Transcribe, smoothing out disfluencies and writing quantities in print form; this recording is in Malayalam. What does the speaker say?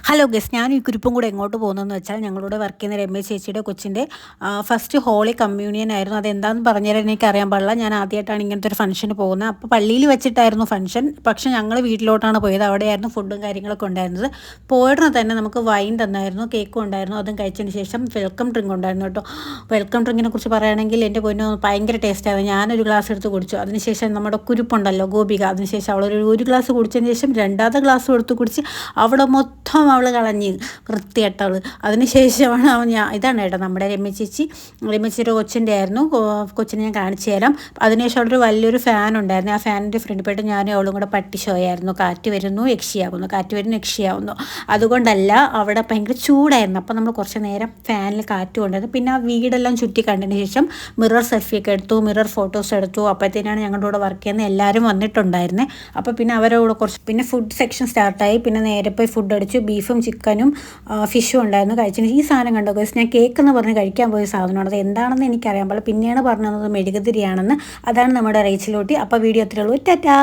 ഹലോ ഗസ്, ഞാൻ ഈ കുരിപ്പും കൂടെ എങ്ങോട്ട് പോകുന്നതെന്ന് വെച്ചാൽ ഞങ്ങളുടെ വർക്ക് ചെയ്യുന്ന രമേശ് ചേച്ചിയുടെ കൊച്ചിൻ്റെ ഫസ്റ്റ് ഹോളി കമ്മ്യൂണിയൻ ആയിരുന്നു. അതെന്താണെന്ന് പറഞ്ഞുതരാൻ എനിക്ക് അറിയാൻ പാടില്ല. ഞാൻ ആദ്യമായിട്ടാണ് ഇങ്ങനത്തെ ഒരു ഫംഗ്ഷന് പോകുന്നത്. അപ്പോൾ പള്ളിയിൽ വെച്ചിട്ടായിരുന്നു ഫംഗ്ഷൻ. പക്ഷേ ഞങ്ങൾ വീട്ടിലോട്ടാണ് പോയത്. അവിടെയായിരുന്നു ഫുഡും കാര്യങ്ങളൊക്കെ ഉണ്ടായിരുന്നത്. പോയിടന്ന് തന്നെ നമുക്ക് വൈൻ തന്നായിരുന്നു, കേക്കും ഉണ്ടായിരുന്നു. അതും കഴിച്ചതിന് ശേഷം വെൽക്കം ഡ്രിങ്ക് ഉണ്ടായിരുന്നു കേട്ടോ. വെൽക്കം ഡ്രിങ്കിനെ കുറിച്ച് പറയുകയാണെങ്കിൽ എൻ്റെ പൊന്നു ഭയങ്കര ടേസ്റ്റായിരുന്നു. ഞാനൊരു ഗ്ലാസ് എടുത്ത് കുടിച്ചു. അതിനുശേഷം നമ്മുടെ കുരുപ്പുണ്ടല്ലോ ഗോപിക, അതിനുശേഷം അവളൊരു ഗ്ലാസ് കുടിച്ചതിന് ശേഷം രണ്ടാമത്തെ ഗ്ലാസ് എടുത്ത് കുടിച്ച് അവിടെ മൊത്തം അവൾ കളഞ്ഞ് വൃത്തിയായിട്ട് അവൾ. അതിനുശേഷമാണ് ഇതാണ് കേട്ടോ നമ്മുടെ രമ്യച്ചേച്ചിയുടെ കൊച്ചിൻ്റെ ആയിരുന്നു. കൊച്ചിനെ ഞാൻ കാണിച്ചു തരാം. അതിനുശേഷം അവിടെ ഒരു വലിയൊരു ഫാൻ ഉണ്ടായിരുന്നു. ആ ഫാനിൻ്റെ ഫ്രണ്ടിൽ പോയിട്ട് ഞാനും അവളും കൂടെ പട്ടി ഷോ ആയിരുന്നു. കാറ്റ് വരുന്നു യക്ഷിയാവുന്നു, കാറ്റ് വരുന്നു യക്ഷിയാവുന്നു. അതുകൊണ്ടല്ല, അവിടെ ഭയങ്കര ചൂടായിരുന്നു. അപ്പോൾ നമ്മൾ കുറച്ച് നേരം ഫാനിൽ കാറ്റ് കൊണ്ടായിരുന്നു. പിന്നെ ആ വീടെല്ലാം ചുറ്റി കണ്ടതിന് ശേഷം മിറർ സെൽഫിയൊക്കെ എടുത്തു, മിറർ ഫോട്ടോസ് എടുത്തു. അപ്പോഴത്തേനാണ് ഞങ്ങളുടെ കൂടെ വർക്ക് ചെയ്യുന്ന എല്ലാവരും വന്നിട്ടുണ്ടായിരുന്നത്. അപ്പോൾ പിന്നെ അവരോട് കുറച്ച് പിന്നെ ഫുഡ് സെക്ഷൻ സ്റ്റാർട്ടായി. പിന്നെ നേരെ പോയി ഫുഡ് അടിച്ചു. ബീഫും ചിക്കനും ഫിഷും ഉണ്ടായിരുന്നു. കഴിച്ചതിന് ഈ സാധനം കണ്ടോ ഗൈസ്, ഞാൻ കേക്ക് എന്ന് പറഞ്ഞ് കഴിക്കാൻ പോയ സാധനമാണ്. അത് എന്താണെന്ന് എനിക്കറിയാൻ പാടില്ല. പിന്നെയാണ് പറഞ്ഞത് മെഴുകുതിരിയാണെന്ന്. അതാണ് നമ്മുടെ റേച്ചിലോട്ടി. അപ്പോൾ വീഡിയോ അത്രയേ ഉള്ളൂ. ടാറ്റാ.